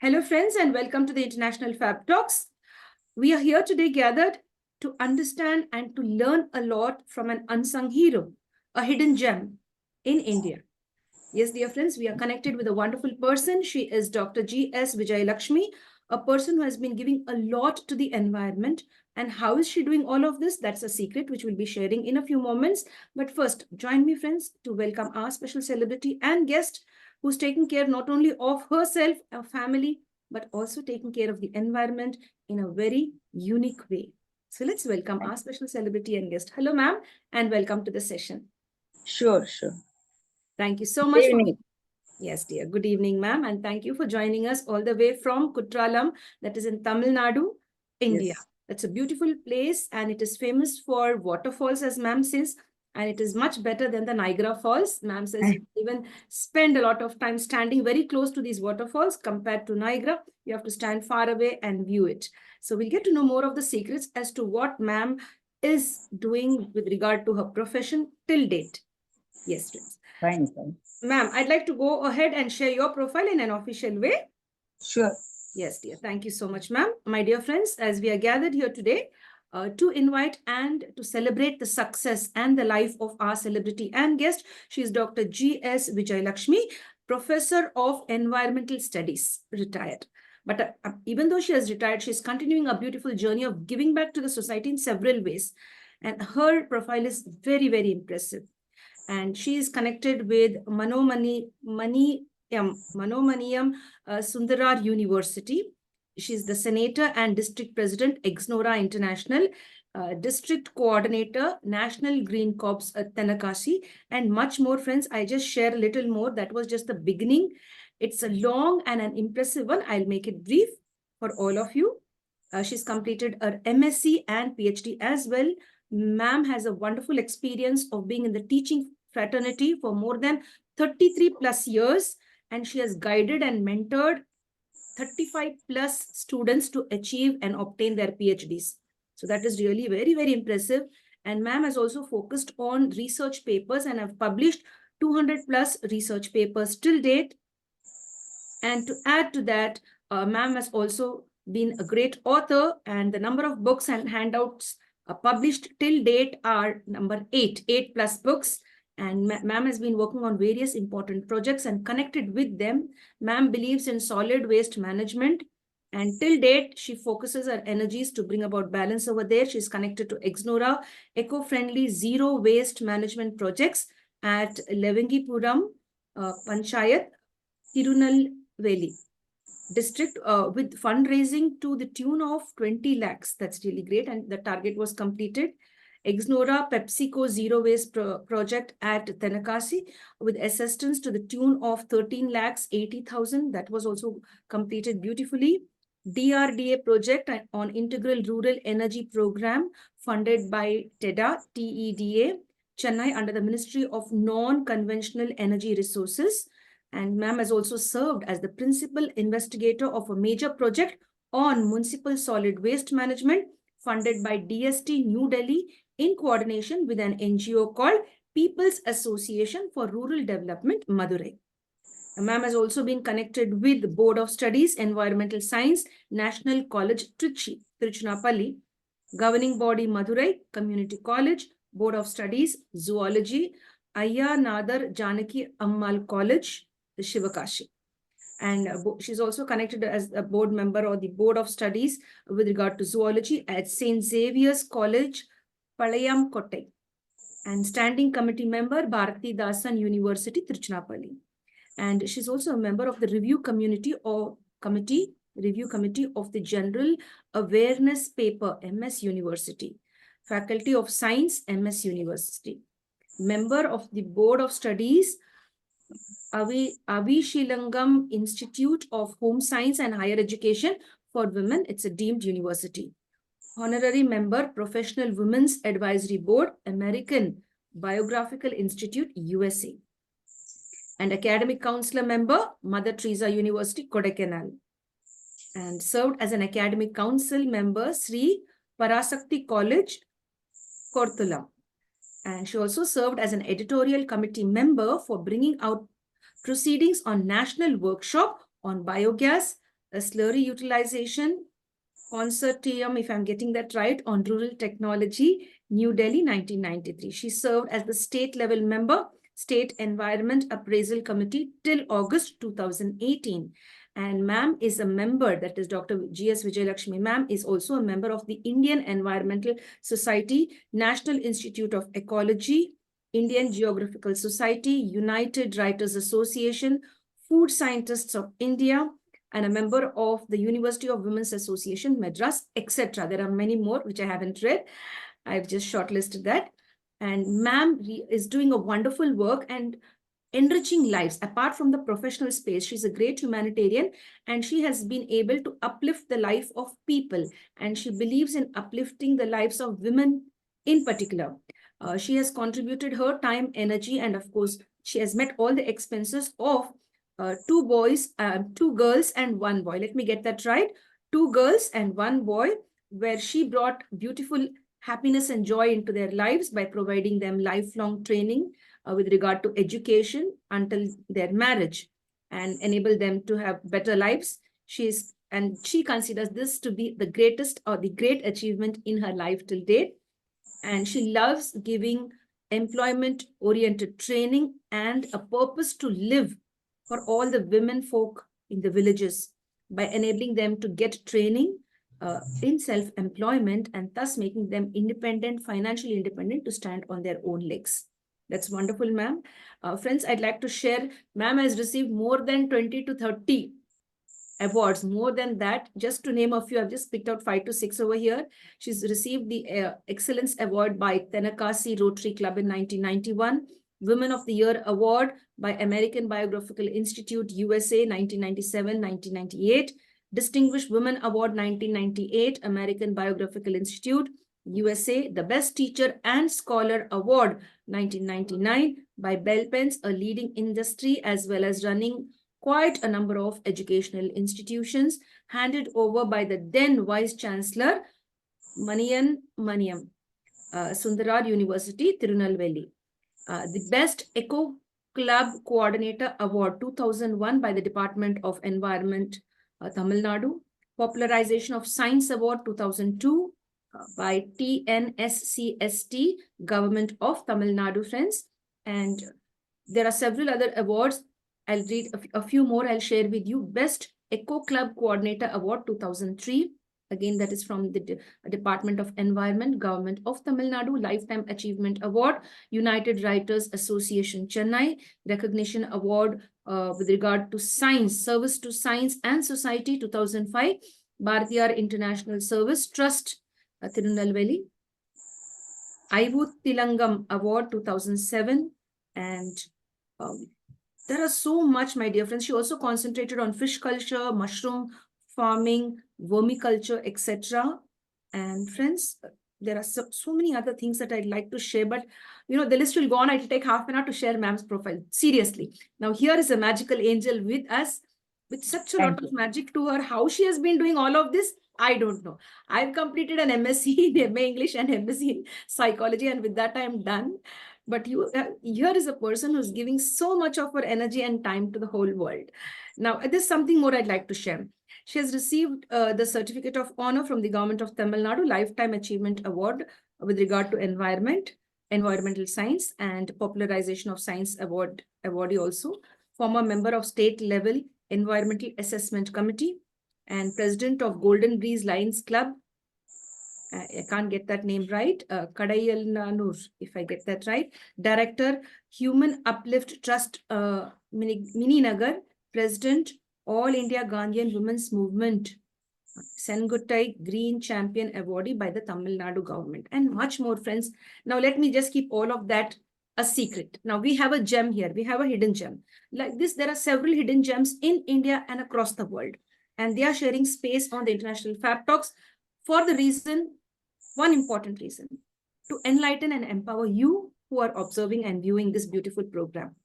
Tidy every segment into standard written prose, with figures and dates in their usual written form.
Hello friends and welcome to the International Fabtalks. We are here today gathered to understand and to learn a lot from an unsung hero, a hidden gem in India. Yes, dear friends, we are connected with a wonderful person. She is Dr. G.S. Vijayalakshmi, a person who has been giving a lot to the environment. And how is she doing all of this? That's a secret which we'll be sharing in a few moments. But first, join me friends to welcome our special celebrity and guest who's taking care not only of herself, her family, but also taking care of the environment in a very unique way. So let's welcome our special celebrity and guest. Hello, ma'am, and welcome to the session. Sure. Thank you so Good much. evening. Yes, dear. Good evening, ma'am. And thank you for joining us all the way from Kutralam, that is in Tamil Nadu, India. Yes. It's a beautiful place and it is famous for waterfalls, as ma'am says, and it is much better than the Niagara Falls. Ma'am says you even spend a lot of time standing very close to these waterfalls compared to Niagara. You have to stand far away and view it. So we'll get to know more of the secrets as to what ma'am is doing with regard to her profession till date. Yes, friends. Fine. Ma'am, I'd like to go ahead and share your profile in an official way. Sure. Yes, dear. Thank you so much, ma'am. My dear friends, as we are gathered here today to invite and to celebrate the success and the life of our celebrity and guest, she is Dr. G.S. Vijayalakshmi, Professor of Environmental Studies, retired. But even though she has retired, she is continuing a beautiful journey of giving back to the society in several ways. And her profile is very, very impressive. And she is connected with Manonmaniam Sundaranar University. She is the Senator and District President, EXNORA International, District Coordinator, National Green Corps at Tenkasi, and much more, friends. I just share a little more. That was just the beginning. It's a long and an impressive one. I'll make it brief for all of you. She's completed her MSc and PhD as well. Ma'am has a wonderful experience of being in the teaching fraternity for more than 33 plus years, and she has guided and mentored 35 plus students to achieve and obtain their PhDs. So that is really very, very impressive. And ma'am has also focused on research papers and have published 200 plus research papers till date. And to add to that, ma'am has also been a great author, and the number of books and handouts published till date are number 8 plus books. And ma'am has been working on various important projects and connected with them. Ma'am believes in solid waste management, and till date, she focuses her energies to bring about balance over there. She's connected to EXNORA, eco-friendly zero waste management projects at Levengipuram Panchayat, Tirunelveli district with fundraising to the tune of 20 lakhs. That's really great. And the target was completed. EXNORA PepsiCo Zero Waste project at Tenkasi with assistance to the tune of 13 lakhs 80,000. That was also completed beautifully. DRDA project on Integral Rural Energy Program funded by TEDA, Chennai under the Ministry of Non-Conventional Energy Resources. And ma'am has also served as the principal investigator of a major project on municipal solid waste management funded by DST New Delhi in coordination with an NGO called People's Association for Rural Development, Madurai. Ma'am has also been connected with Board of Studies, Environmental Science, National College, Trichy, Tiruchinapalli, Governing Body, Madurai, Community College, Board of Studies, Zoology, Ayya Nadar Janaki Ammal College, Shivakashi. And she's also connected as a board member or the Board of Studies with regard to zoology at St. Xavier's College, Palayam Kottai. And standing committee member, Bharati Dasan University, Tiruchinapalli. And she's also a member of the review committee of the General Awareness Paper, MS University. Faculty of Science, MS University. Member of the Board of Studies, Avishilangam Institute of Home Science and Higher Education for Women. It's a deemed university. Honorary member, Professional Women's Advisory Board, American Biographical Institute, USA. And academic counselor member, Mother Teresa University, Kodaikanal. And served as an academic council member, Sri Parasakti College, Korthulam. And she also served as an editorial committee member for bringing out proceedings on national workshop on biogas, a slurry utilization consortium, if I'm getting that right, on rural technology, New Delhi, 1993. She served as the state level member, State Environment Appraisal Committee till August 2018. And ma'am is a member, that is Dr. G.S. Vijayalakshmi ma'am is also a member of the Indian Environmental Society, National Institute of Ecology, Indian Geographical Society, United Writers Association, Food Scientists of India, and a member of the University of Women's Association, Madras, etc. There are many more which I haven't read. I've just shortlisted that. And ma'am is doing a wonderful work and enriching lives. Apart from the professional space, she's a great humanitarian and she has been able to uplift the life of people. And she believes in uplifting the lives of women in particular. She has contributed her time, energy, and of course, she has met all the expenses of two girls and one boy. Let me get that right. 2 girls and 1 boy, where she brought beautiful happiness and joy into their lives by providing them lifelong training with regard to education until their marriage and enable them to have better lives. She considers this to be the greatest or the great achievement in her life till date. And she loves giving employment-oriented training and a purpose to live for all the women folk in the villages by enabling them to get training in self-employment and thus making them independent, financially independent to stand on their own legs. That's wonderful, ma'am. Friends, I'd like to share, ma'am has received more than 20 to 30 awards, more than that. Just to name a few, I've just picked out 5 to 6 over here. She's received the Excellence Award by Tenakasi Rotary Club in 1991, Women of the Year Award by American Biographical Institute, USA, 1997-1998, Distinguished Women Award 1998, American Biographical Institute, USA, the Best Teacher and Scholar Award 1999 by Bell Pens, a leading industry as well as running quite a number of educational institutions, handed over by the then Vice Chancellor, Manonmaniam, Sundaranar University, Tirunelveli. The Best Eco Club Coordinator Award 2001 by the Department of Environment, Tamil Nadu. Popularization of Science Award 2002 by TNSCST, Government of Tamil Nadu, friends. And there are several other awards. I'll read a few more I'll share with you. Best Eco Club Coordinator Award 2003. Again, that is from the Department of Environment, Government of Tamil Nadu. Lifetime Achievement Award, United Writers Association, Chennai. Recognition Award with regard to Science, Service to Science and Society, 2005. Bhartiyar International Service Trust, Tirunelveli. Tilangam Award, 2007. And there are so much, my dear friends. She also concentrated on fish culture, mushroom farming, vermiculture, etc. And friends, there are so many other things that I'd like to share, but you know, the list will go on. It'll take half an hour to share ma'am's profile. Seriously. Now, here is a magical angel with us, with such a lot of magic to her. How she has been doing all of this, I don't know. I've completed an MSc in MA English and MSc in Psychology, and with that, I'm done. But here is a person who's giving so much of her energy and time to the whole world. Now, there's something more I'd like to share. She has received the Certificate of Honor from the Government of Tamil Nadu, Lifetime Achievement Award with regard to environmental science, and Popularization of Science awardee also. Former member of State Level Environmental Assessment Committee and President of Golden Breeze Lions Club. I can't get that name right. Kadayalnur, if I get that right. Director, Human Uplift Trust, Mini Nagar. President, All India Gandhian Women's Movement, Senguttai Green Champion Awardee by the Tamil Nadu government, and much more, friends. Now, let me just keep all of that a secret. Now, we have a gem here. We have a hidden gem. Like this, there are several hidden gems in India and across the world. And they are sharing space on the International Fabtalks for the reason, one important reason, to enlighten and empower you who are observing and viewing this beautiful program.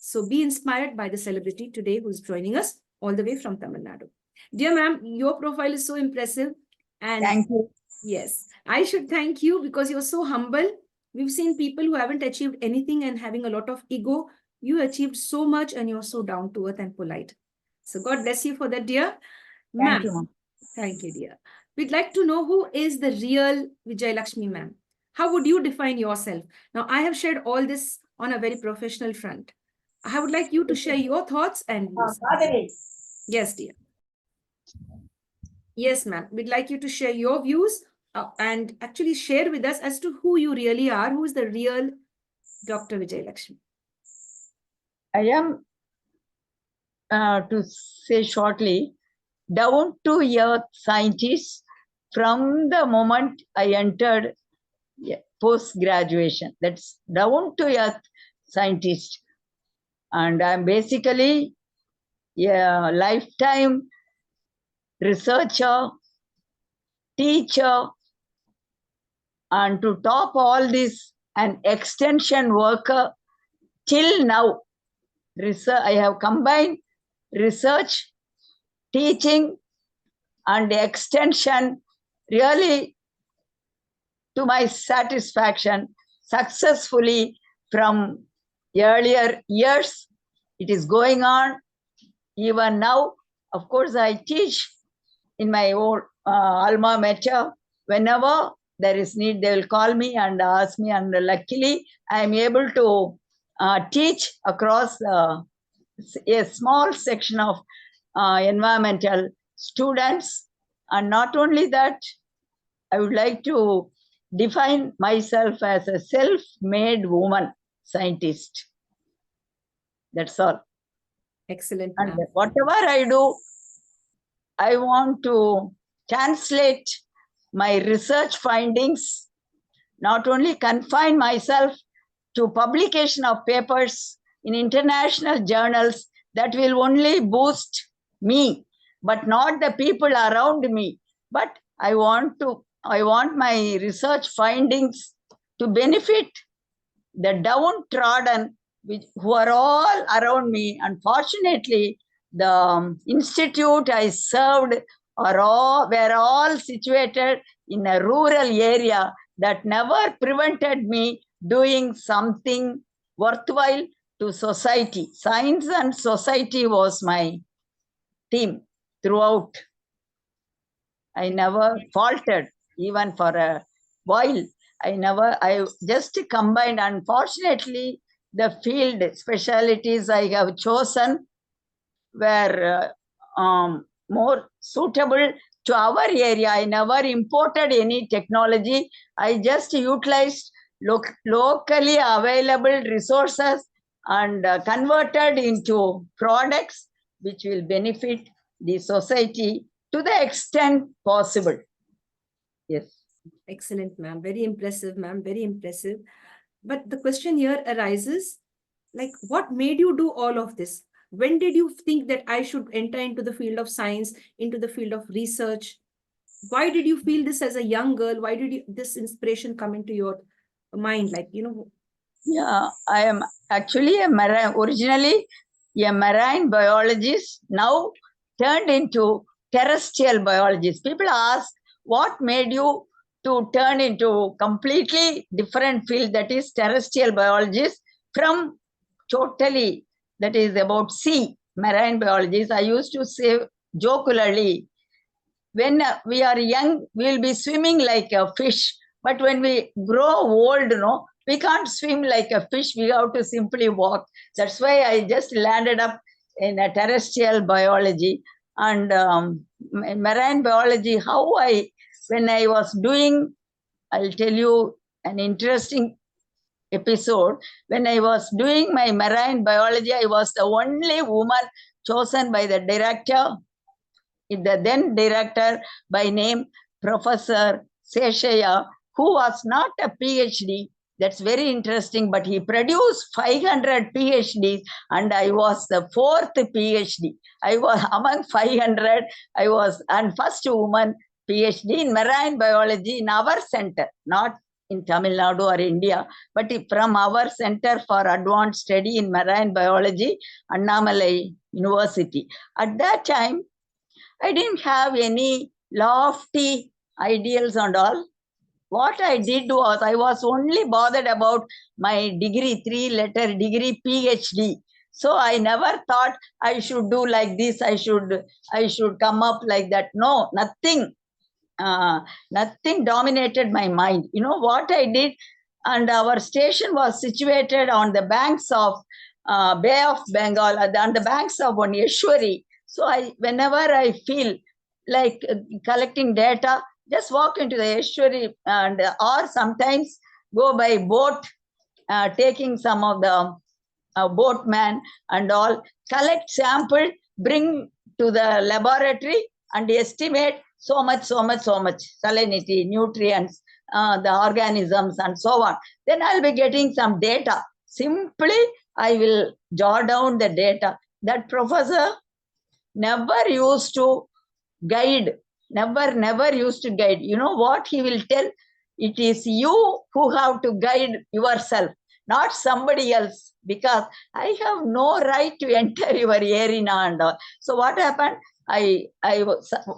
So be inspired by the celebrity today who's joining us all the way from Tamil Nadu. Dear ma'am, your profile is so impressive. And thank you. Yes, I should thank you because you're so humble. We've seen people who haven't achieved anything and having a lot of ego. You achieved so much and you're so down to earth and polite. So God bless you for that, dear. Thank Ma'am, you. thank you, dear. We'd like to know who is the real Vijayalakshmi, ma'am. How would you define yourself? Now, I have shared all this on a very professional front. I would like you to share your thoughts and views. Yes, dear. Yes, ma'am. We'd like you to share your views and actually share with us as to who you really are, who is the real Dr. Vijayalakshmi. I am, to say shortly, down to earth scientist from the moment I entered post graduation. That's down to earth scientist. And I'm basically a lifetime researcher, teacher, and to top all this, an extension worker till now. I have combined research, teaching, and extension really to my satisfaction successfully from earlier years. It is going on even now. Of course, I teach in my own alma mater. Whenever there is need, they will call me and ask me, and luckily I am able to teach across a small section of environmental students. And not only that, I would like to define myself as a self-made woman scientist. That's all. Excellent, And ma'am. whatever I do, I want to translate my research findings, not only confine myself to publication of papers in international journals that will only boost me, but not the people around me. But I want my research findings to benefit the downtrodden, who are all around me. Unfortunately, the institute I served were all situated in a rural area that never prevented me doing something worthwhile to society. Science and society was my theme throughout. I never faltered, even for a while. I just combined. Unfortunately, the field specialties I have chosen were more suitable to our area. I never imported any technology. I just utilized locally available resources and converted into products which will benefit the society to the extent possible. Yes. Excellent, ma'am. Very impressive, ma'am. Very impressive. But the question here arises, like, what made you do all of this? When did you think that I should enter into the field of science, into the field of research? Why did you feel this as a young girl? Why did this inspiration come into your mind? Like, Yeah, I am actually originally a marine biologist, now turned into terrestrial biologist. People ask, what made you to turn into completely different field, that is terrestrial biologist, from totally, that is about sea, marine biologist. I used to say jocularly, when we are young, we'll be swimming like a fish. But when we grow old, we can't swim like a fish. We have to simply walk. That's why I just landed up in a terrestrial biology and marine biology. When I was doing, I'll tell you an interesting episode. When I was doing my marine biology, I was the only woman chosen by the director, the then director by name Professor Seshaya, who was not a PhD. That's very interesting, but he produced 500 PhDs, and I was the fourth PhD. I was among 500. I was and first woman PhD in marine biology in our center, not in Tamil Nadu or India, but from our Center for Advanced Study in Marine Biology, Annamalai University. At that time, I didn't have any lofty ideals and all. What I did was, I was only bothered about my degree, 3-letter degree, PhD. So I never thought I should do like this, I should come up like that. No, nothing. Nothing dominated my mind. You know what I did? And our station was situated on the banks of Bay of Bengal, on the banks of one Eshwari. So whenever I feel like collecting data, just walk into the Eshwari, and or sometimes go by boat, taking some of the boatman and all, collect sample, bring to the laboratory and estimate so much salinity, nutrients, the organisms and so on. Then I'll be getting some data. Simply, I will jot down the data. That professor never used to guide, never used to guide. You know what he will tell? It is you who have to guide yourself, not somebody else, because I have no right to enter your arena and all. So what happened? I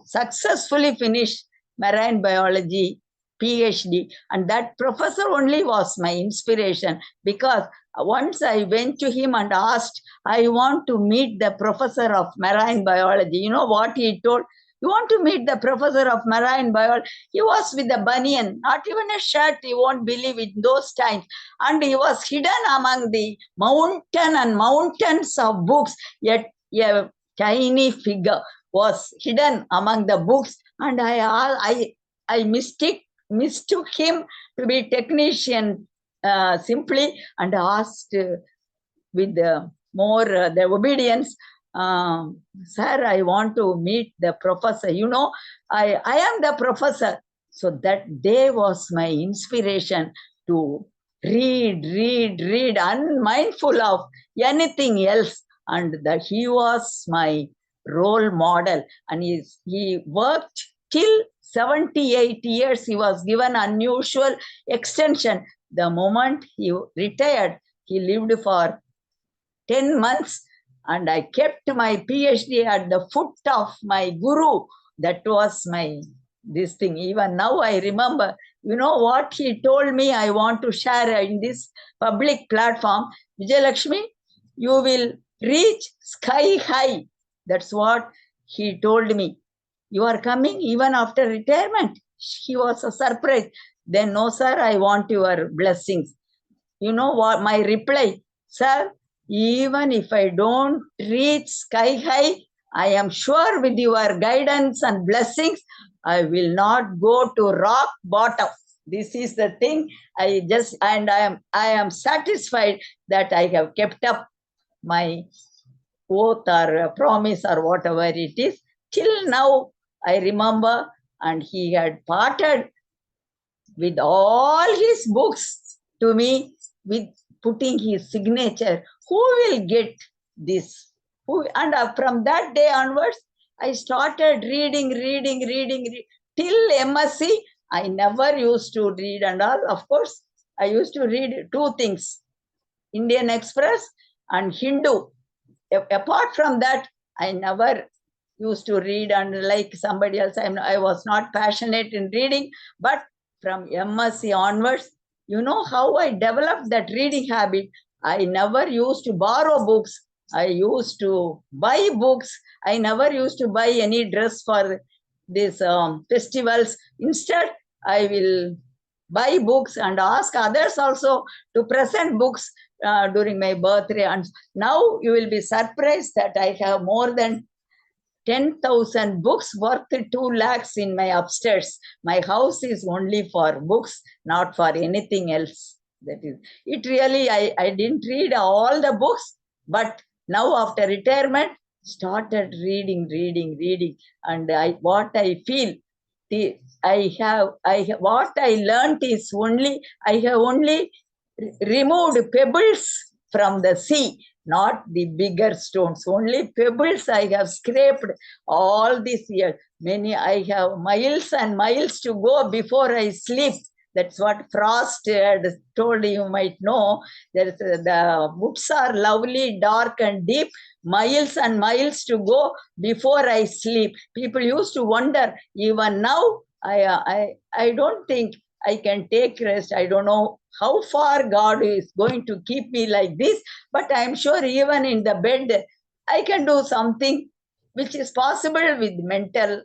successfully finished marine biology PhD, and that professor only was my inspiration, because once I went to him and asked, I want to meet the professor of marine biology. You know what he told? You want to meet the professor of marine biology? He was with a banyan, not even a shirt, you won't believe it, those times. And he was hidden among the mountain and mountains of books, yet a tiny figure was hidden among the books. And I mistook him to be technician simply, and asked with more the obedience, sir, I want to meet the professor. You know, I am the professor. So that day was my inspiration to read, unmindful of anything else. And that he was my role model. And he worked till 78 years. He was given unusual extension. The moment he retired, he lived for 10 months, and I kept my PhD at the foot of my guru. That was this thing. Even now I remember. You know what he told me? I want to share in this public platform. Vijayalakshmi, you will reach sky high. That's what he told me. You are coming even after retirement. He was a surprise. Then, no, sir, I want your blessings. You know what my reply? Sir, even if I don't reach sky high, I am sure with your guidance and blessings, I will not go to rock bottom. This is the thing. I am satisfied that I have kept up my oath or promise or whatever it is. Till now, I remember, and he had parted with all his books to me, with putting his signature. Who will get this? And from that day onwards, I started reading till MSc. I never used to read and all. Of course, I used to read two things, Indian Express and Hindu. Apart from that, I never used to read, and like somebody else, I was not passionate in reading. But from MSc onwards, you know how I developed that reading habit. I never used to borrow books. I used to buy books. I never used to buy any dress for these festivals. Instead, I will buy books and ask others also to present books during my birthday. And now you will be surprised that I have more than 10,000 books worth 2 lakhs in my upstairs. My house is only for books, not for anything else. That is it. Really, I didn't read all the books, but now after retirement, started reading. And what I feel, what I learned is I have only removed pebbles from the sea, not the bigger stones. Only pebbles I have scraped all this year. I have miles and miles to go before I sleep. That's what Frost had told, you might know. The woods are lovely, dark and deep, miles and miles to go before I sleep. People used to wonder, even now, I don't think I can take rest. I don't know how far God is going to keep me like this, but I'm sure even in the bed, I can do something which is possible with mental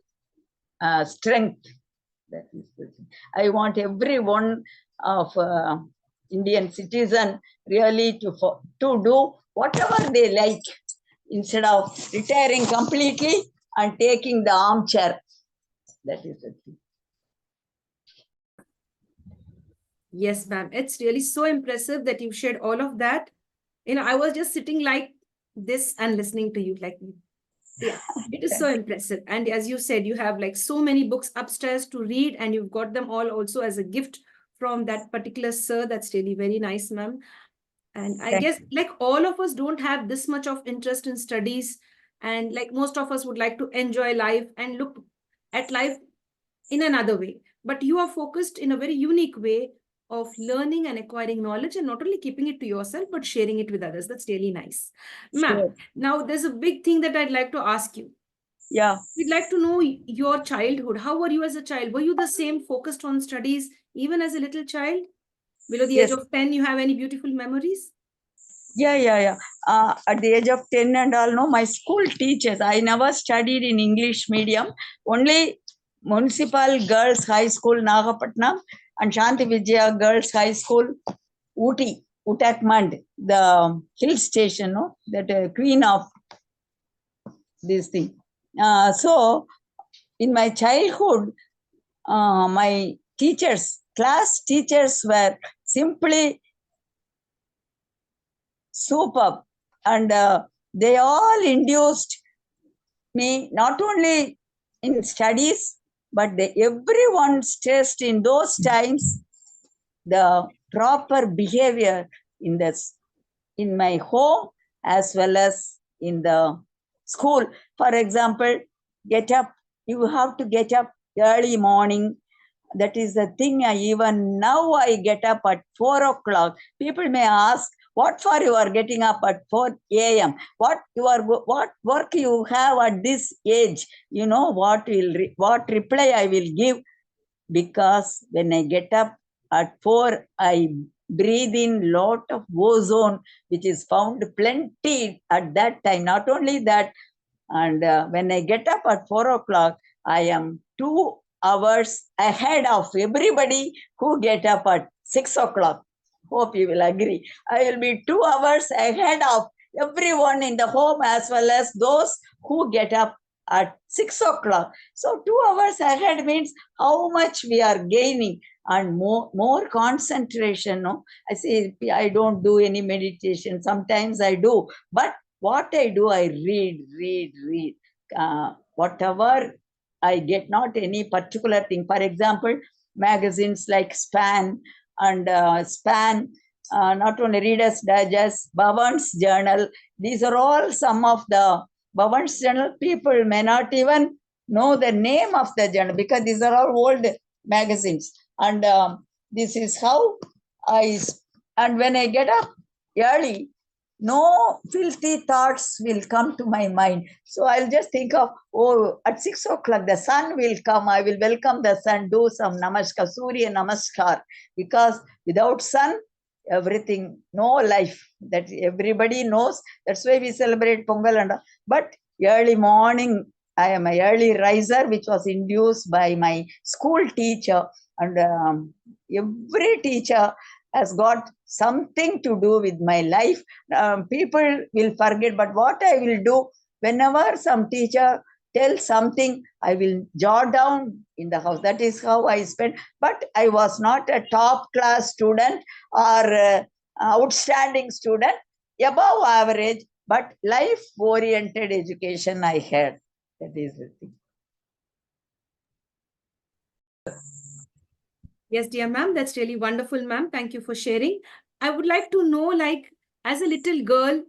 strength. That is the thing. I want every one of Indian citizen really to do whatever they like instead of retiring completely and taking the armchair. That is the thing. Yes, ma'am. It's really so impressive that you shared all of that. I was just sitting like this and listening to you. Yeah, it is so impressive. And as you said, you have like so many books upstairs to read, and you've got them all also as a gift from that particular sir. That's really very nice, ma'am. And I guess like all of us don't have this much of interest in studies. And like most of us would like to enjoy life and look at life in another way. But you are focused in a very unique way of learning and acquiring knowledge, and not only keeping it to yourself, but sharing it with others. That's really nice. Ma'am, now there's a big thing that I'd like to ask you. Yeah. We'd like to know your childhood. How were you as a child? Were you the same focused on studies even as a little child? Below the age of 10, you have any beautiful memories? Yeah. At the age of 10 and all, no, my school teachers, I never studied in English medium, only Municipal Girls High School, Nagapatnam, and Shanti Vijaya Girls High School, Ooty, Uttarakhand, the hill station, no, that queen of this thing. So, in my childhood, my teachers, class teachers were simply superb, and they all induced me not only in studies, but everyone stressed in those times the proper behavior in my home as well as in the school. For example, get up. You have to get up early morning. That is the thing. Even now I get up at 4 o'clock. People may ask, what for you are getting up at 4 a.m.? What work you have at this age? You know what reply I will give? Because when I get up at 4, I breathe in lot of ozone, which is found plenty at that time. Not only that, and when I get up at 4 o'clock, I am 2 hours ahead of everybody who get up at 6 o'clock. Hope you will agree. I will be 2 hours ahead of everyone in the home as well as those who get up at 6 o'clock. So 2 hours ahead means how much we are gaining and more concentration. No? I say I don't do any meditation. Sometimes I do, but what I do, I read. Whatever I get, not any particular thing. For example, magazines like Span and Span, not only Reader's Digest, Bhavan's Journal. These are all some of the Bhavan's Journal. People may not even know the name of the journal because these are all old magazines. And this is how and when I get up early, no filthy thoughts will come to my mind. So I'll just think of, at 6 o'clock, the sun will come. I will welcome the sun, do some namaskar, Surya namaskar. Because without sun, everything, no life. That everybody knows. That's why we celebrate Pongal. But early morning, I am an early riser, which was induced by my school teacher. And every teacher has got something to do with my life. People will forget, but what I will do, whenever some teacher tells something, I will jot down in the house. That is how I spent. But I was not a top class student or outstanding student, above average, but life-oriented education I had. That is the thing. Yes, dear ma'am, that's really wonderful, ma'am. Thank you for sharing. I would like to know, like, as a little girl,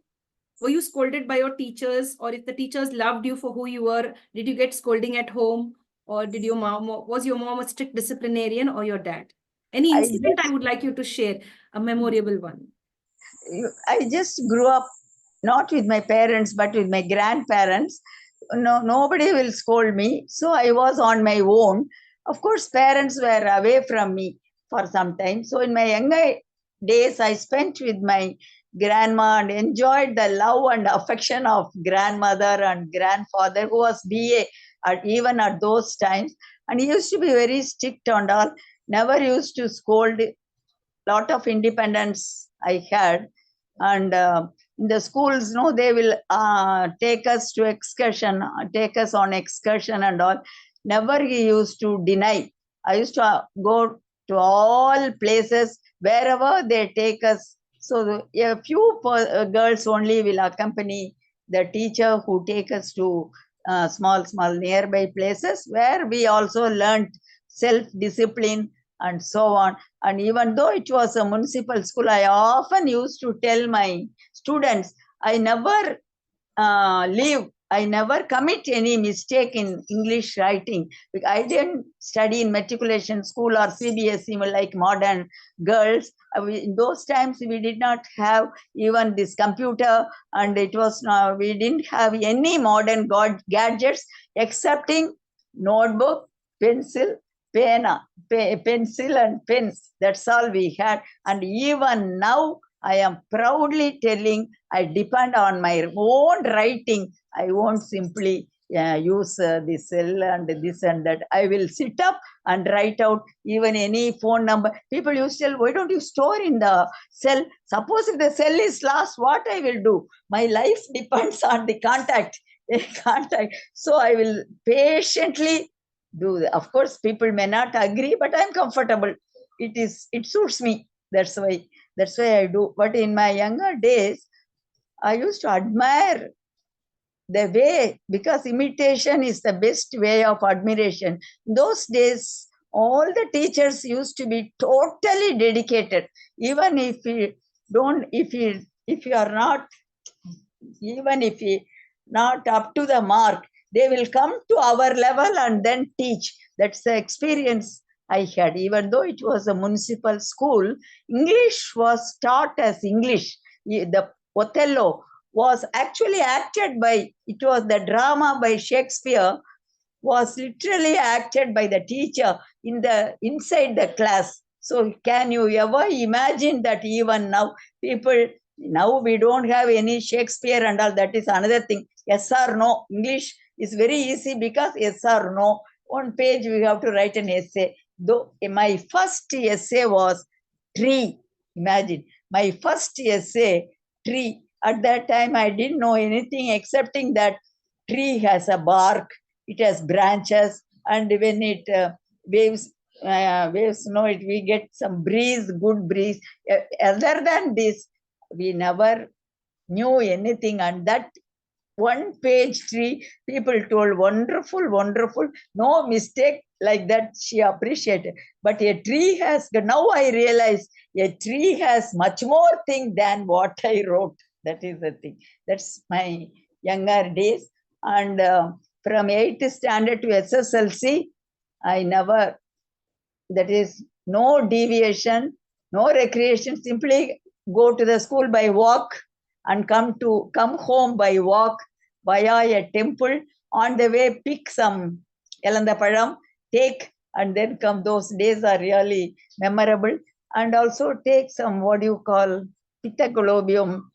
were you scolded by your teachers, or if the teachers loved you for who you were, did you get scolding at home, or was your mom a strict disciplinarian, or your dad? Any incident I would like you to share, a memorable one. I just grew up not with my parents, but with my grandparents. No, nobody will scold me. So I was on my own. Of course, parents were away from me. for some time. So in my younger days, I spent with my grandma and enjoyed the love and affection of grandmother and grandfather, who was BA even at those times. And he used to be very strict and all, never used to scold. Lot of independence I had. And in the schools, no, they will take us to excursion, take us on excursion and all. Never he used to deny. I used to go to all places, wherever they take us. So a few girls only will accompany the teacher who take us to small nearby places, where we also learned self-discipline and so on. And even though it was a municipal school, I often used to tell my students, I never I never commit any mistake in English writing. I didn't study in matriculation school or CBSE like modern girls. In those times, we did not have even this computer, and it was we didn't have any modern gadgets excepting notebook, pencil, pencil and pens. That's all we had. And even now, I am proudly telling, I depend on my own writing. I won't simply use this cell and this and that. I will sit up and write out even any phone number. People used to tell, why don't you store in the cell? Suppose if the cell is lost, what I will do? My life depends on the contact. So I will patiently do that. Of course, people may not agree, but I'm comfortable. It suits me. That's why I do. But in my younger days, I used to admire the way, because imitation is the best way of admiration. In those days, all the teachers used to be totally dedicated. Even if you are not, even if you not up to the mark, they will come to our level and then teach. That's the experience I had. Even though it was a municipal school, English was taught as English. The Othello was actually acted by, it was the drama by Shakespeare, was literally acted by the teacher inside the class. So can you ever imagine that even now, now we don't have any Shakespeare and all, that is another thing. Yes or no. English is very easy because yes or no. One page we have to write an essay. Though my first essay was tree. Imagine, my first essay, tree. At that time, I didn't know anything excepting that tree has a bark, it has branches, and when it waves, we get some breeze, good breeze. Other than this, we never knew anything. And that one page tree, people told, wonderful, wonderful, no mistake, like that she appreciated. But a tree has, now I realize, a tree has much more thing than what I wrote. That is the thing. That's my younger days. And from 8th standard to SSLC, I never, that is no deviation, no recreation, simply go to the school by walk and come home by walk via a temple. On the way, pick some elandapadam, take, and then come. Those days are really memorable. And also take some, what do you call, pitta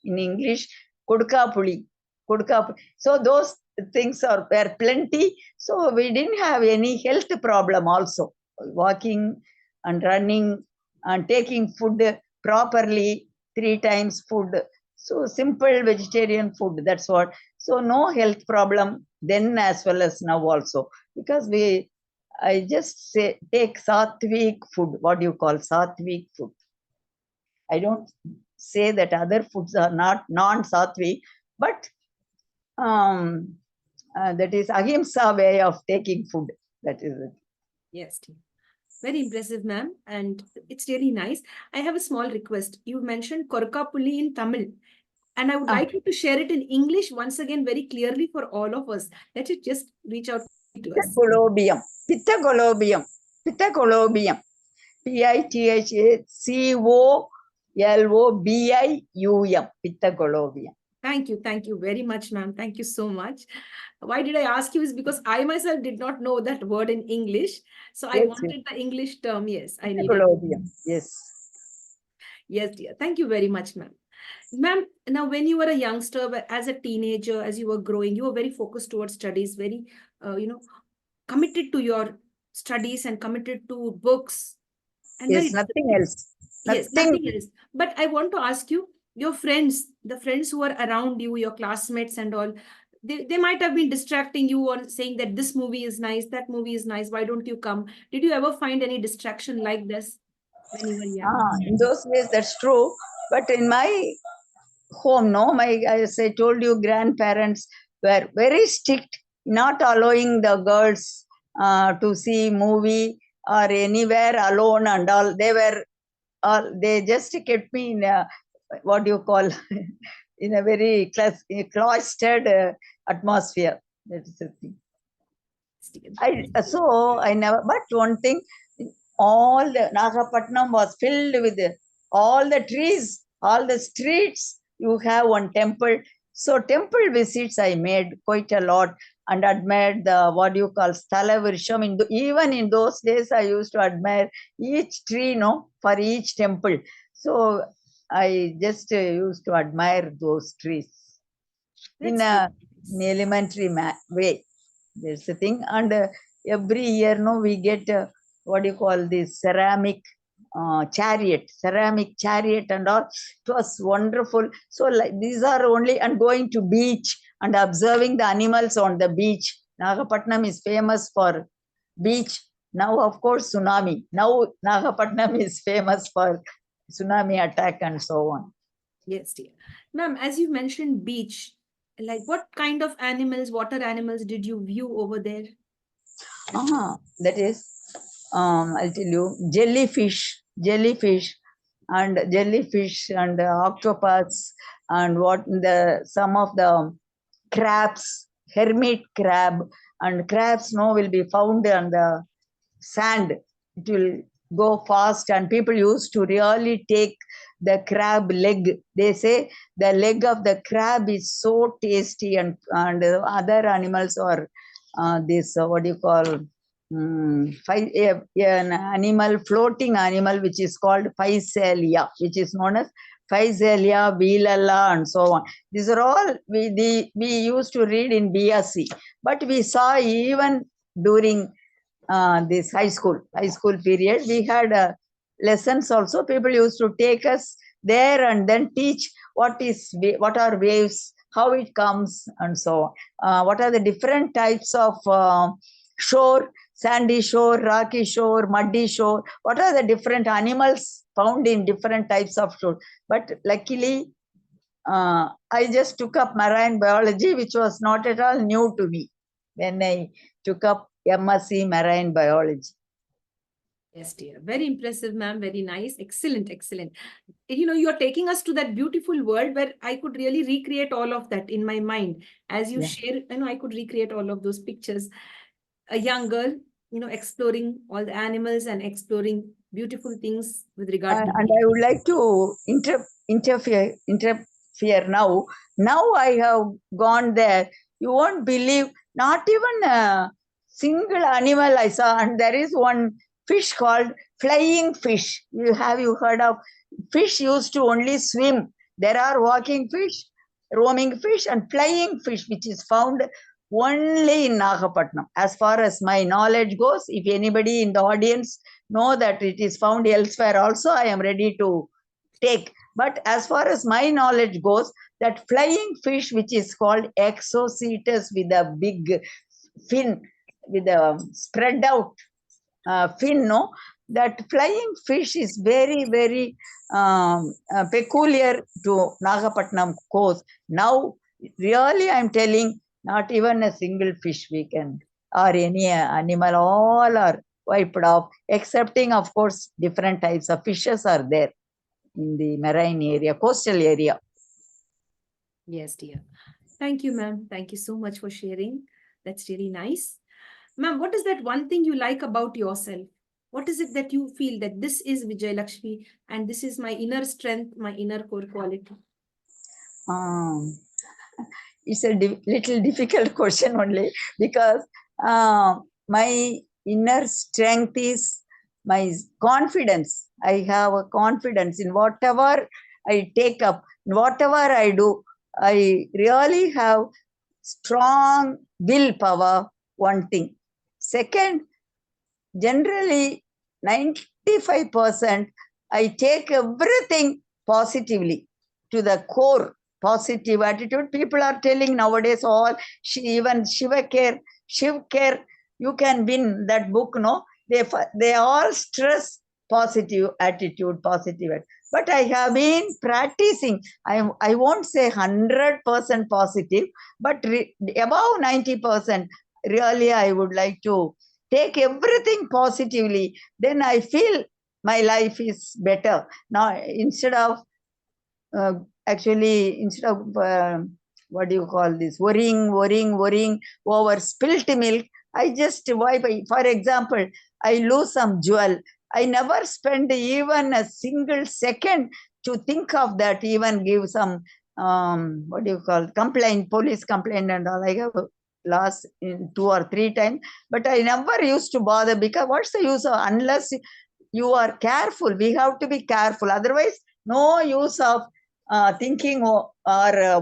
in English, kodka. So those things were plenty. So we didn't have any health problem also. Walking and running and taking food properly, 3 times food. So simple vegetarian food, that's what. So no health problem then as well as now also. Because I just say take sattvic food. What do you call sattvic food? I don't say that other foods are not non-sattvic, but that is ahimsa way of taking food. That is it. Yes, very impressive, ma'am. And it's really nice. I have a small request. You mentioned Korkapulli in Tamil. And I would like you to share it in English once again very clearly for all of us. Let it just reach out to us. Pittagolobium. Pittagolobium. Thank you very much, ma'am. Thank you so much. Why did I ask you is because I myself did not know that word in English. So I Yes, wanted the English term. Yes, I needed. Ecology. Yes. Yes, dear. Thank you very much, ma'am. Ma'am, now when you were a youngster, as a teenager, as you were growing, you were very focused towards studies, very, committed to your studies and committed to books and very Yes, nothing disciplined. else. Yes, Nothing. nothing else. But I want to ask you, your friends, the friends who are around you, your classmates and all, they might have been distracting you on saying that this movie is nice, that movie is nice, why don't you come? Did you ever find any distraction like this when you were young? In those days, that's true. But in my home, no, as I told you, grandparents were very strict, not allowing the girls to see movie or anywhere alone and all. They just kept me in a, what do you call, in a very cloistered atmosphere. That is the thing. I never, but one thing, all the Nagapatnam was filled with all the trees, all the streets. You have one temple. So temple visits I made quite a lot and admired the, what do you call, Sthala Virsham. Even in those days, I used to admire each tree, no, for each temple. So I just used to admire those trees in That's an elementary way. There's a thing. And every year, no, we get what do you call this, ceramic chariot and all. It was wonderful. So like these are only, and going to beach and observing the animals on the beach. Nagapatnam is famous for beach. Now, of course, tsunami. Now Nagapatnam is famous for tsunami attack and so on. Yes, dear. Ma'am, as you mentioned beach, like what kind of animals, water animals did you view over there? That is, I'll tell you, jellyfish, and octopus, and some of the crabs, hermit crab, and crabs no will be found on the sand. It will go fast, and people used to really take the crab leg. They say the leg of the crab is so tasty, and other animals are this what do you call, an animal, floating animal, which is called Physalia, which is known as Physalia, Vilala, and so on. These are all we used to read in BSc, but we saw even during this high school period, we had lessons also. People used to take us there and then teach what are waves, how it comes, and so on. What are the different types of shore, sandy shore, rocky shore, muddy shore, what are the different animals found in different types of shore. But luckily, I just took up marine biology, which was not at all new to me when I took up MSc Marine Biology. Yes, dear. Very impressive, ma'am. Very nice. Excellent, excellent. You're taking us to that beautiful world where I could really recreate all of that in my mind. As you share, I could recreate all of those pictures. A young girl, exploring all the animals and exploring beautiful things with regard to. And I would like to interfere now. Now I have gone there. You won't believe, not even a single animal I saw. And there is one fish called flying fish. Have you heard of? Fish used to only swim. There are walking fish, roaming fish, and flying fish, which is found only in Nagapatnam. As far as my knowledge goes, if anybody in the audience know that it is found elsewhere also, I am ready to take. But as far as my knowledge goes, that flying fish, which is called Exocetus with a big fin, with a spread out fin, no? That flying fish is very, very peculiar to Nagapatnam coast. Now, really, I'm telling, not even a single fish we can, or any animal, all are wiped off, excepting, of course, different types of fishes are there in the marine area, coastal area. Yes, dear. Thank you, ma'am. Thank you so much for sharing. That's really nice. Ma'am, what is that one thing you like about yourself? What is it that you feel that this is Vijayalakshmi and this is my inner strength, my inner core quality? it's a little difficult question only, because my inner strength is my confidence. I have a confidence in whatever I take up, whatever I do. I really have strong willpower, one thing. Second, generally 95% I take everything positively, to the core, positive attitude. People are telling nowadays all, even Shiv care, you can win that book, no? They all stress positive attitude, but I have been practicing. I won't say 100% positive, but above 90%. Really, I would like to take everything positively. Then I feel my life is better. Now, instead of what do you call this, worrying over spilt milk, I just wipe. For example, I lose some jewel, I never spend even a single second to think of that, even give some what do you call, complaint, police complaint and all. I have lost in 2 or 3 times, but I never used to bother, because what's the use of, unless you are careful, we have to be careful, otherwise no use of thinking or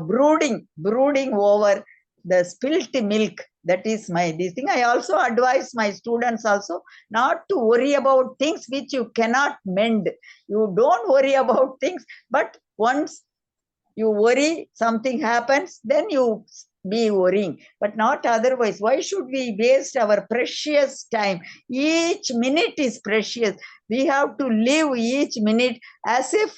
brooding over the spilt milk. That is my this thing. I also advise my students also not to worry about things which you cannot mend. You don't worry about things, but once you worry, something happens, then you be worrying, but not otherwise. Why should we waste our precious time? Each minute is precious. We have to live each minute as if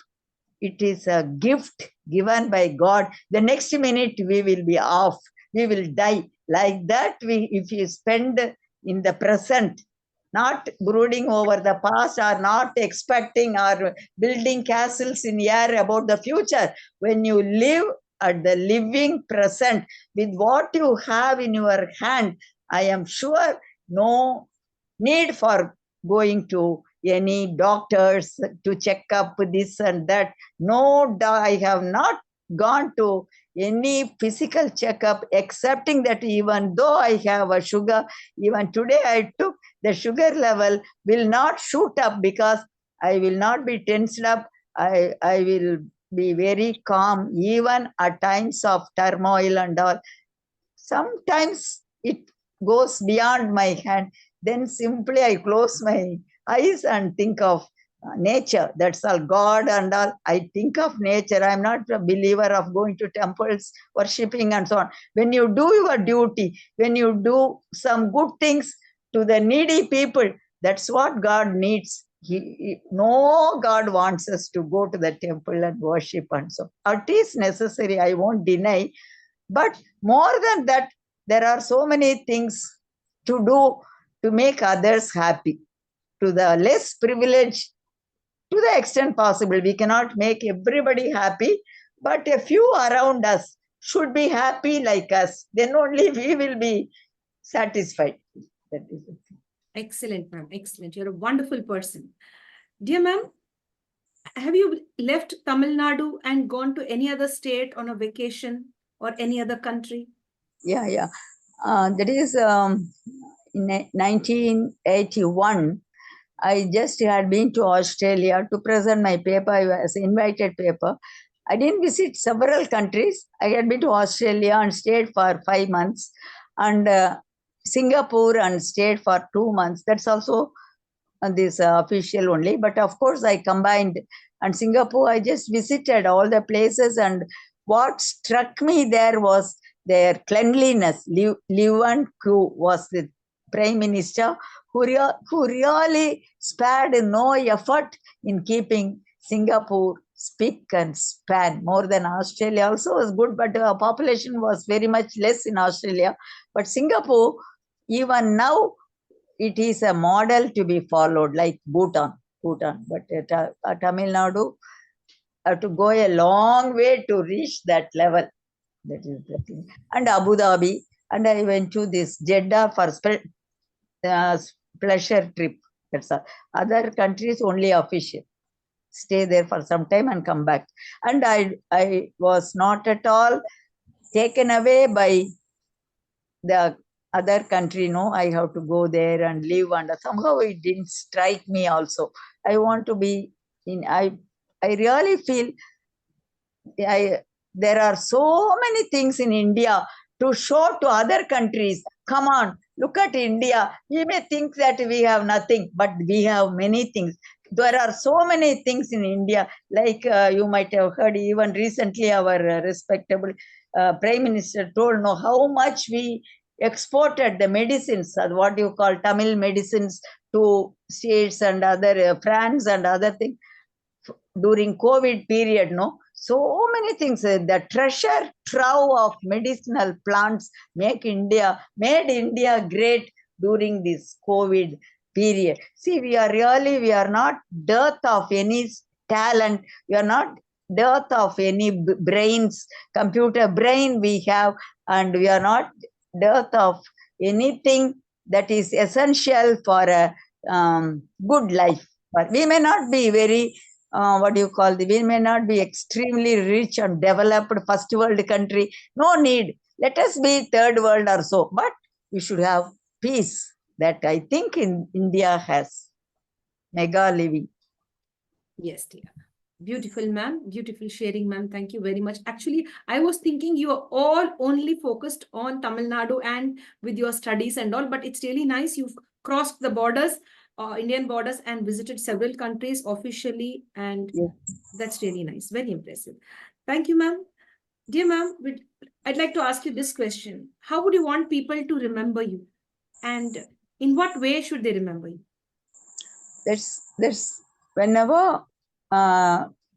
it is a gift given by God. The next minute we will be off, we will die. Like that, if you spend in the present, not brooding over the past, or not expecting or building castles in air about the future. When you live at the living present with what you have in your hand, I am sure no need for going to any doctors to check up this and that. No, I have not gone to any physical checkup, excepting that even though I have a sugar, even today I took, the sugar level will not shoot up, because I will not be tensed up. I will be very calm, even at times of turmoil and all. Sometimes it goes beyond my hand. Then simply I close my eyes and think of nature. That's all, God and all. I think of nature. I'm not a believer of going to temples, worshipping and so on. When you do your duty, when you do some good things to the needy people, that's what God needs. No, God wants us to go to the temple and worship and so. It is necessary, I won't deny. But more than that, there are so many things to do to make others happy. To the less privileged, to the extent possible, we cannot make everybody happy, but a few around us should be happy like us. Then only we will be satisfied. That is it. Excellent, ma'am. Excellent. You're a wonderful person. Dear ma'am, have you left Tamil Nadu and gone to any other state on a vacation or any other country? Yeah. That is in 1981. I just had been to Australia to present my paper. I was invited paper. I didn't visit several countries. I had been to Australia and stayed for 5 months, and Singapore and stayed for 2 months. That's also this official only. But of course, I combined. And Singapore, I just visited all the places. And what struck me there was their cleanliness. Lee Koo was the Prime Minister who really spared no effort in keeping Singapore spick and span. More than Australia also was good, but the population was very much less in Australia. But Singapore, even now, it is a model to be followed, like Bhutan. But Tamil Nadu have to go a long way to reach that level. That is the thing. And Abu Dhabi, and I went to this Jeddah for pleasure trip. That's all. Other countries only official. Stay there for some time and come back. And I was not at all taken away by the other country. No, I have to go there and live, and somehow it didn't strike me also. I want to be in, I really feel there are so many things in India to show to other countries. Come on, look at India. We may think that we have nothing, but we have many things. There are so many things in India, like you might have heard even recently our respectable Prime Minister told no how much we exported the medicines, what you call Tamil medicines, to states and other France and other things during COVID period. No, so many things. The treasure trove of medicinal plants made India great during this COVID period. See, we are not dearth of any talent. We are not dearth of any brains, computer brain we have, and we are not dearth of anything that is essential for a good life. But we may not be very we may not be extremely rich and developed first world country. No need. Let us be third world or so. But we should have peace that I think in India has. Mega living. Yes, dear. Beautiful, ma'am. Beautiful sharing, ma'am. Thank you very much. Actually, I was thinking you are all only focused on Tamil Nadu and with your studies and all, but it's really nice. You've crossed the borders, Indian borders, and visited several countries officially. And Yes. that's really nice. Very impressive. Thank you, ma'am. Dear ma'am, I'd like to ask you this question. How would you want people to remember you? And in what way should they remember you? That's whenever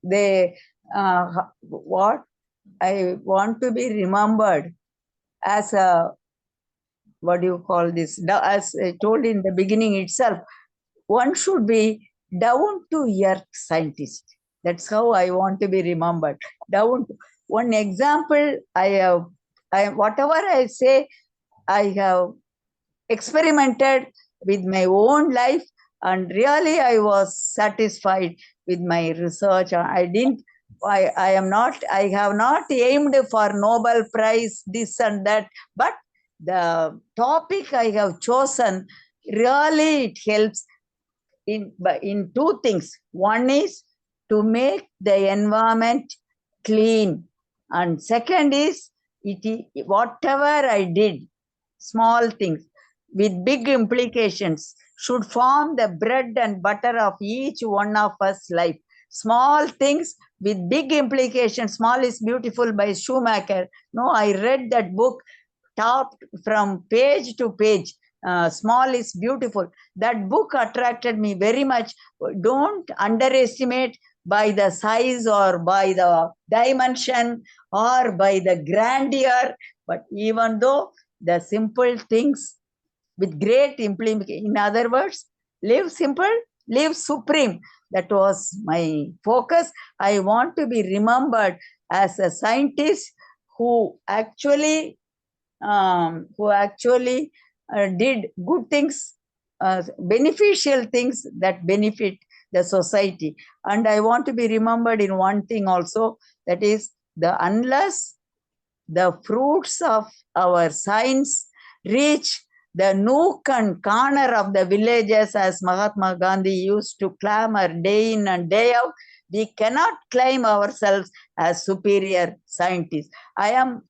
they what I want to be remembered as a, what do you call this, as I told in the beginning itself, one should be down to earth scientist. That's how I want to be remembered. Down to, one example, whatever I say, I have experimented with my own life, and really I was satisfied with my research. I have not aimed for Nobel Prize, this and that, but the topic I have chosen, really it helps in two things. One is to make the environment clean, and second is whatever I did, small things with big implications, should form the bread and butter of each one of us life. Small things with big implications. Small is Beautiful by Schumacher. No, I read that book top from page to page. Small is Beautiful. That book attracted me very much. Don't underestimate by the size or by the dimension or by the grandeur, but even though the simple things with great implication. In other words, live simple, live supreme. That was my focus. I want to be remembered as a scientist who actually did good things, beneficial things that benefit the society. And I want to be remembered in one thing also, that is unless the fruits of our science reach the nook and corner of the villages, as Mahatma Gandhi used to clamor day in and day out, we cannot claim ourselves as superior scientists. I am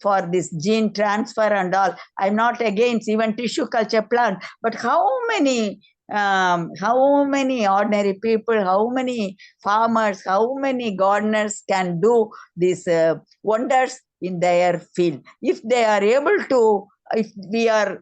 for this gene transfer and all. I'm not against even tissue culture plant, but how many ordinary people, how many farmers, how many gardeners can do these wonders in their field? If they are able to, if we are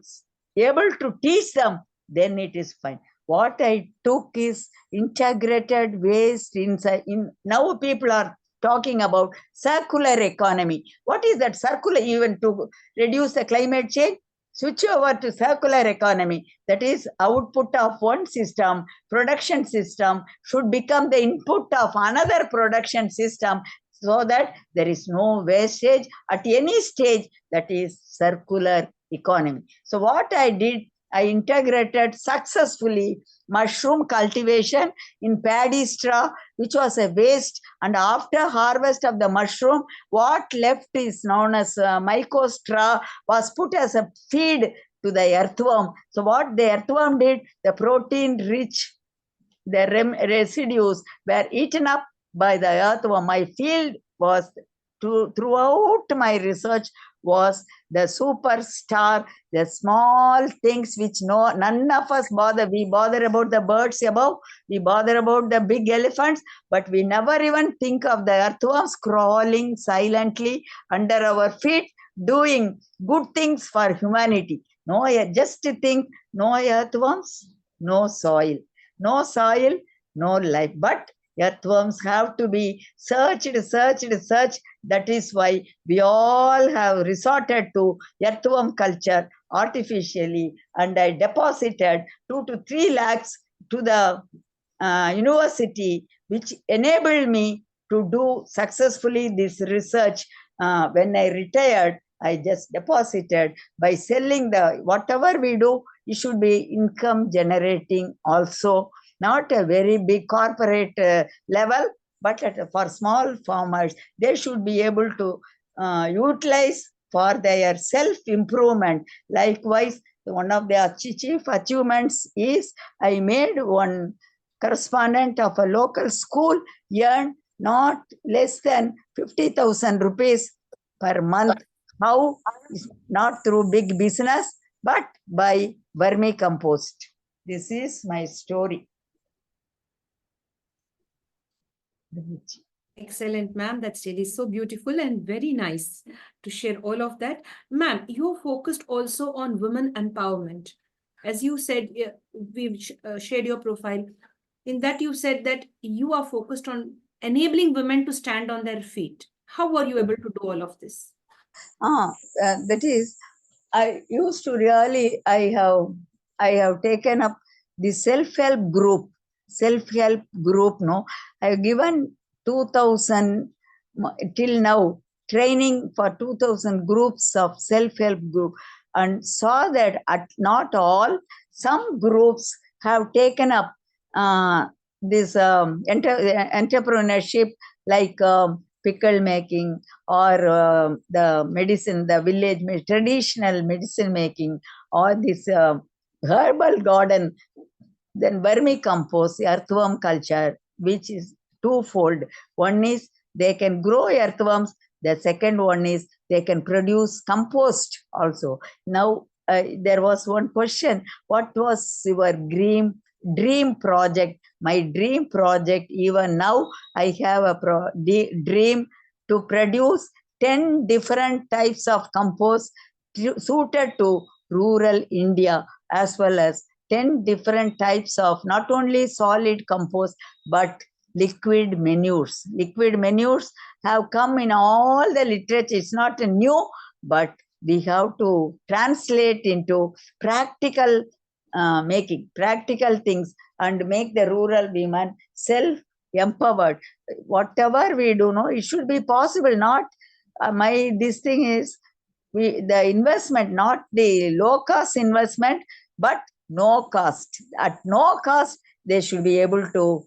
able to teach them, then it is fine. What I took is integrated waste inside. Now people are talking about circular economy. What is that circular? Even to reduce the climate change, switch over to circular economy. That is, output of one system, production system, should become the input of another production system, so that there is no wastage at any stage. That is circular economy. So what I did I integrated successfully mushroom cultivation in paddy straw, which was a waste. And after harvest of the mushroom, what left is known as myco straw was put as a feed to the earthworm. So what the earthworm did, the protein rich, the residues were eaten up by the earthworm. My field was throughout my research was the superstar, the small things which none of us bother. We bother about the birds above, we bother about the big elephants, but we never even think of the earthworms crawling silently under our feet, doing good things for humanity. No, just to think, no earthworms, no soil. No soil, no life. But earthworms have to be searched. That is why we all have resorted to earthworm culture artificially. And I deposited 2 to 3 lakhs to the university, which enabled me to do successfully this research. When I retired, I just deposited by selling the whatever we do. It should be income generating also, not a very big corporate level, but for small farmers, they should be able to utilize for their self-improvement. Likewise, one of the chief achievements is I made one correspondent of a local school earn not less than 50,000 rupees per month. How? Not through big business, but by vermicompost. This is my story. Excellent, ma'am. That's really so beautiful and very nice to share all of that. Ma'am, you focused also on women empowerment. As you said, we've shared your profile. In that, you said that you are focused on enabling women to stand on their feet. How were you able to do all of this? That is, I used to really, I have taken up the self-help group. No, I have given 2,000 till now training for 2,000 groups of self-help group, and saw that not all, some groups have taken up this entrepreneurship, like pickle making, or the medicine, the village traditional medicine making, or this herbal garden, then vermicompost, earthworm culture, which is twofold. One is they can grow earthworms. The second one is they can produce compost also. Now, there was one question: what was your dream project? My dream project, even now, I have a dream to produce 10 different types of compost suited to rural India, as well as 10 different types of not only solid compost, but liquid manures. Liquid manures have come in all the literature. It's not new, but we have to translate into practical practical things, and make the rural women self-empowered. Whatever we do, it should be possible. Not this thing is the investment, not the low cost investment, but no cost. At no cost, they should be able to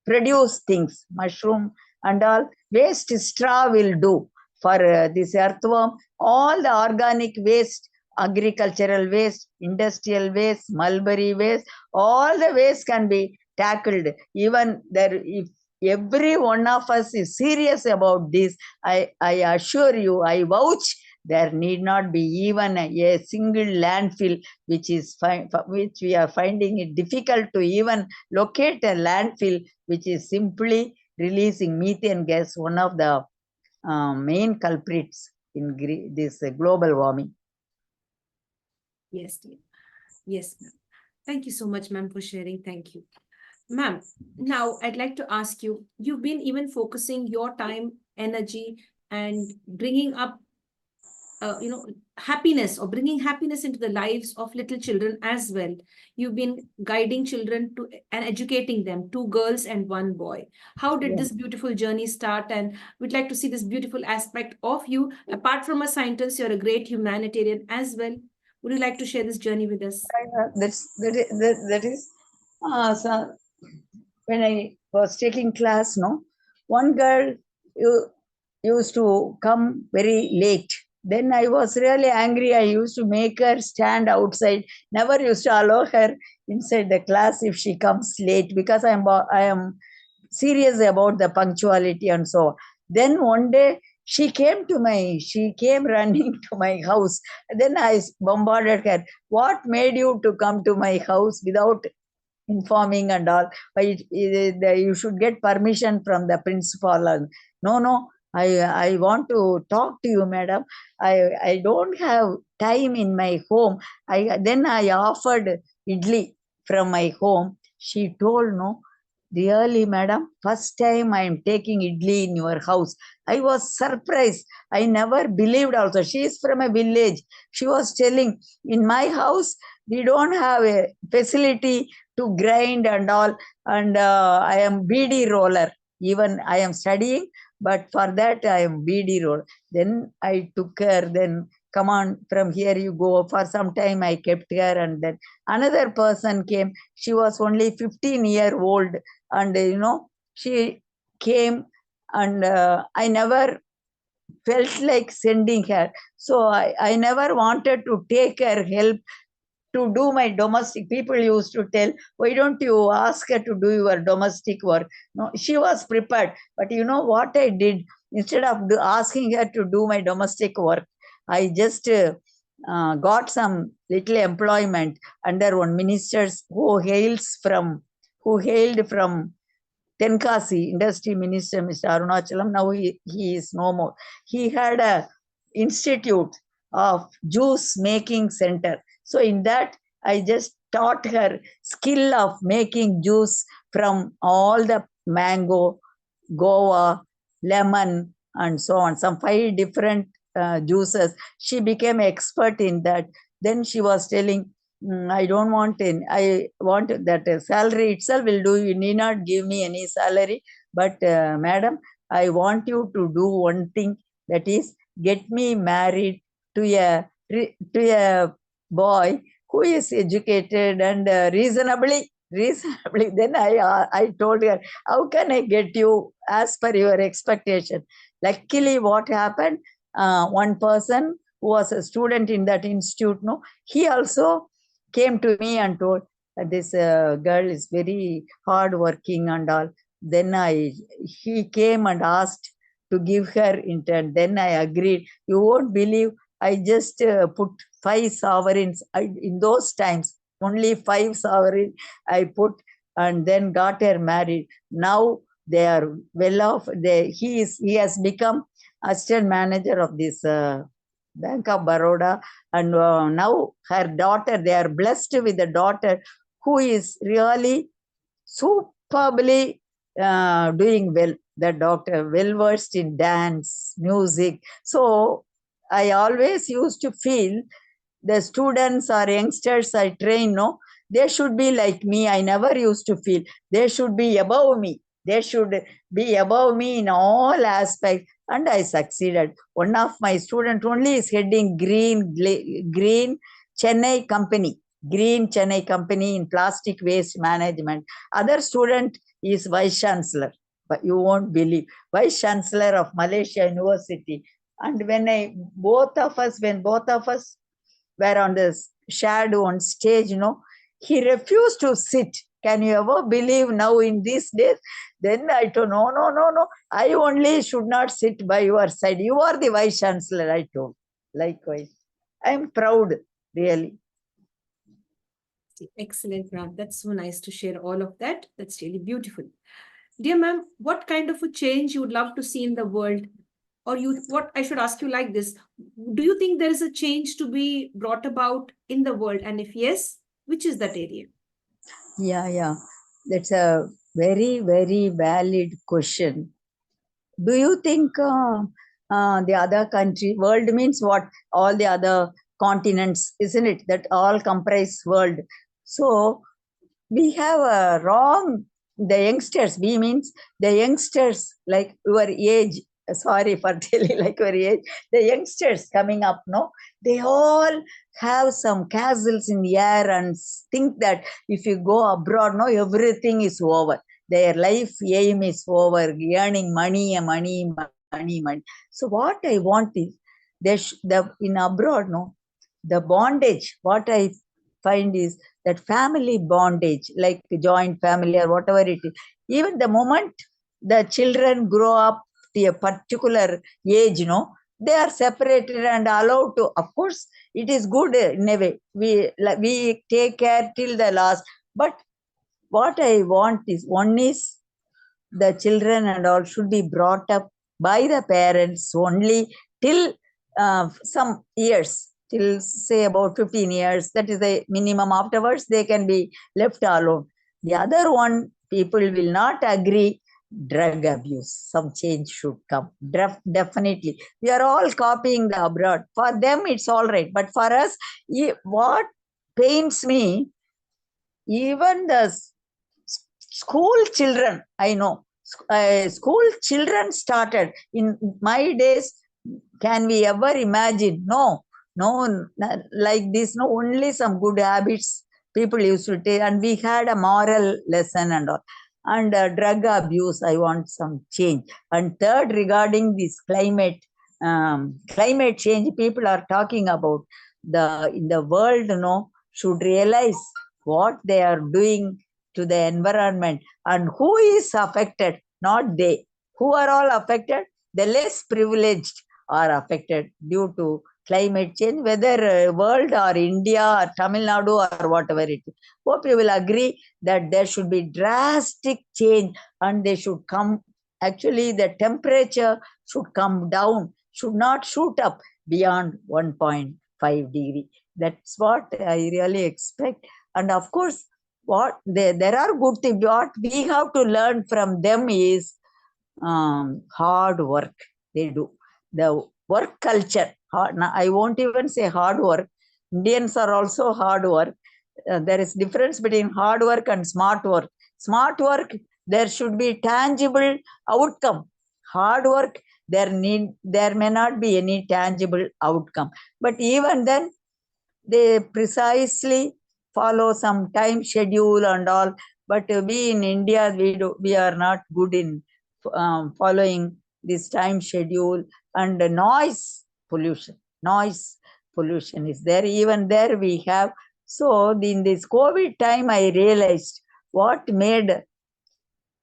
produce things, mushroom and all. Waste straw will do for this earthworm. All the organic waste, agricultural waste, industrial waste, mulberry waste, all the waste can be tackled. Even there, if every one of us is serious about this, I assure you, I vouch, there need not be even a single landfill, which we are finding it difficult to even locate a landfill which is simply releasing methane gas, one of the main culprits in this global warming. Yes, dear. Yes, ma'am. Thank you so much, ma'am, for sharing. Thank you. Ma'am, now I'd like to ask you, you've been even focusing your time, energy, and bringing up happiness, or bringing happiness into the lives of little children as well. You've been guiding children to and educating them, 2 girls and 1 boy. How did this beautiful journey start? And we'd like to see this beautiful aspect of you. Apart from a scientist, you're a great humanitarian as well. Would you like to share this journey with us? That is so when I was taking class, no, one girl used to come very late. Then I was really angry. I used to make her stand outside. Never used to allow her inside the class if she comes late, because I am serious about the punctuality and so on. Then one day she came running to my house. Then I bombarded her. What made you to come to my house without informing and all? You should get permission from the principal. And no, I want to talk to you, madam. I don't have time in my home. Then I offered idli from my home. She told, no, really, madam, first time I am taking idli in your house. I was surprised. I never believed also. She is from a village. She was telling, in my house, we don't have a facility to grind and all. And I am BD roller. Even I am studying, but for that I am BD roller. Then I took her. Then come on, from here you go. For some time I kept her, and then another person came. She was only 15-year-old, and she came, and I never felt like sending her. So I never wanted to take her help to do my domestic. People used to tell, why don't you ask her to do your domestic work? No, she was prepared. But you know what I did? Instead of asking her to do my domestic work, I just got some little employment under one minister who hailed from Tenkasi, industry minister, Mr. Arunachalam. Now he is no more. He had a institute of juice making center. So in that, I just taught her skill of making juice from all the mango, guava, lemon, and so on. Some 5 different juices. She became expert in that. Then she was telling, I don't want any. I want that salary itself will do. You need not give me any salary. But madam, I want you to do one thing, that is, get me married to a boy who is educated and reasonably. Then I told her, how can I get you as per your expectation? Luckily, what happened? One person who was a student in that institute, no, he also came to me and told that this girl is very hardworking and all. Then he came and asked to give her intern. Then I agreed. You won't believe, I just put 5 sovereigns. In those times, only 5 sovereigns I put, and then got her married. Now they are well off. He has become assistant manager of this Bank of Baroda, and now her daughter, they are blessed with a daughter who is really superbly doing well. The doctor, well versed in dance, music. So I always used to feel the students or youngsters I train, no, they should be like me. I never used to feel they should be above me. They should be above me in all aspects. And I succeeded. One of my students only is heading Green Chennai company. Green Chennai company in plastic waste management. Other student is Vice Chancellor. But you won't believe. Vice Chancellor of Malaysia University. And when both of us were on the shadow on stage, he refused to sit. Can you ever believe now in these days? Then I told, no. I only should not sit by your side. You are the Vice Chancellor, I told. Likewise. I am proud, really. Excellent, ma'am. That's so nice to share all of that. That's really beautiful. Dear ma'am, what kind of a change you would love to see in the world? Or what I should ask you like this, do you think there is a change to be brought about in the world? And if yes, which is that area? Yeah. That's a very, very valid question. Do you think the other country, world means what? All the other continents, isn't it? That all comprise world. So we have a wrong, the youngsters, we means the youngsters like your age, sorry for telling like very age, the youngsters coming up, no, they all have some castles in the air and think that if you go abroad, no, everything is over. Their life aim is over, earning money. So what I want is, in abroad, no, the bondage, what I find is that family bondage, like joint family or whatever it is, even the moment the children grow up to a particular age, they are separated and allowed to, of course, it is good in a way. We take care till the last. But what I want is, one is the children and all should be brought up by the parents only till some years, till say about 15 years. That is the minimum. Afterwards, they can be left alone. The other one, people will not agree. Drug abuse, some change should come. Definitely. We are all copying the abroad. For them, it's all right. But for us, what pains me, even the school children, I know, school children started. In my days, can we ever imagine? No, like this, no, only some good habits people used to take, and we had a moral lesson and all. And drug abuse, I want some change. And third, regarding this climate change, people are talking about in the world, should realize what they are doing to the environment and who is affected, not they. Who are all affected? The less privileged are affected due to climate change, whether world or India or Tamil Nadu or whatever it is. Hope you will agree that there should be drastic change, and they should come. Actually, the temperature should come down, should not shoot up beyond 1.5 degree. That's what I really expect. And of course, there are good things. What we have to learn from them is hard work. They do the work culture. I won't even say hard work. Indians are also hard work. There is difference between hard work and smart work. Smart work, there should be tangible outcome. Hard work, there may not be any tangible outcome. But even then, they precisely follow some time schedule and all. But we in India, we are not good in following this time schedule. And noise pollution is there. Even there we have. So in this COVID time, I realized what made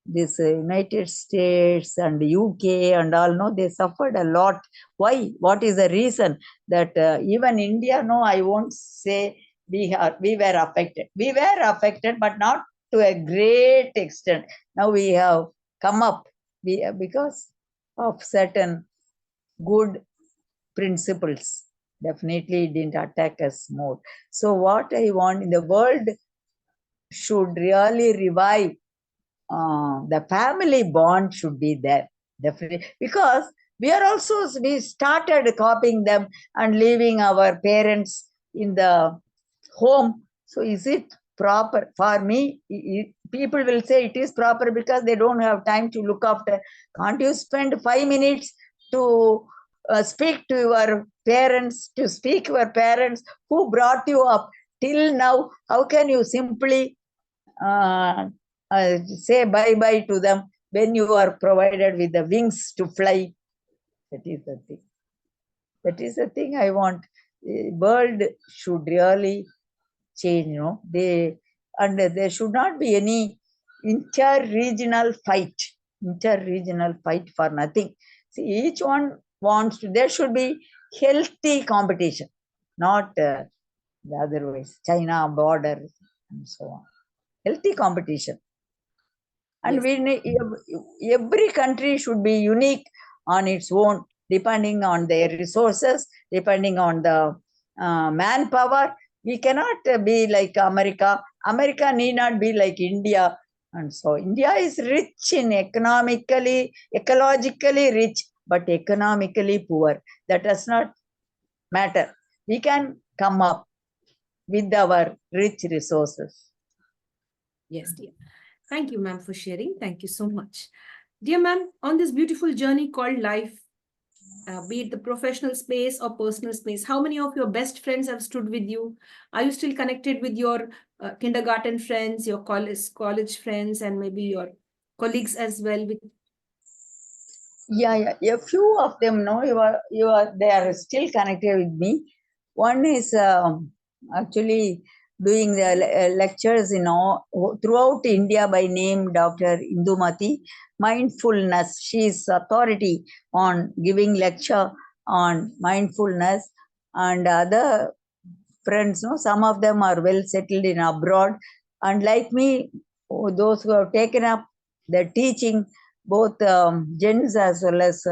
this United States and UK and all, they suffered a lot. Why? What is the reason? That even India, I won't say we were affected. We were affected, but not to a great extent. Now we have come up because of certain good principles. Definitely didn't attack us more. So what I want in the world should really revive. The family bond should be there, definitely, because we started copying them and leaving our parents in the home. So is it proper? For me, people will say it is proper because they don't have time to look after. Can't you spend 5 minutes to speak to your parents, who brought you up till now? How can you simply say bye-bye to them when you are provided with the wings to fly? That is the thing. That is the thing I want. The world should really change, there should not be any inter-regional fight for nothing. See, each one wants to, there should be healthy competition, not the otherwise, China border and so on. Healthy competition. And every country should be unique on its own, depending on their resources, depending on the manpower. We cannot be like America. America need not be like India. And so India is rich in ecologically rich, but economically poor. That does not matter. We can come up with our rich resources. Yes, dear. Thank you, ma'am, for sharing. Thank you so much. Dear ma'am, on this beautiful journey called life, be it the professional space or personal space, how many of your best friends have stood with you? Are you still connected with your kindergarten friends, your college friends, and maybe your colleagues as well? Yeah. A few of them, no, they are still connected with me. One is actually doing the lectures, throughout India by name Dr. Indumati. Mindfulness. She is authority on giving lecture on mindfulness, and other friends, no, some of them are well settled in abroad, and like me, those who have taken up the teaching, both gents as well as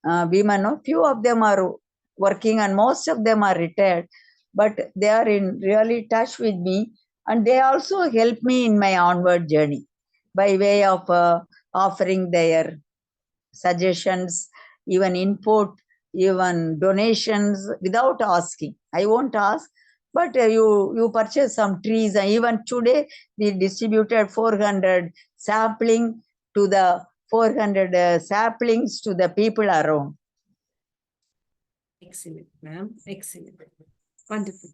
women, no, few of them are working and most of them are retired, but they are in really touch with me, and they also help me in my onward journey by way of offering their suggestions, even input, even donations without asking. I won't ask, but you purchase some trees, and even today we distributed 400 sapling to the 400 saplings to the people around. Excellent, ma'am. Excellent. Wonderful.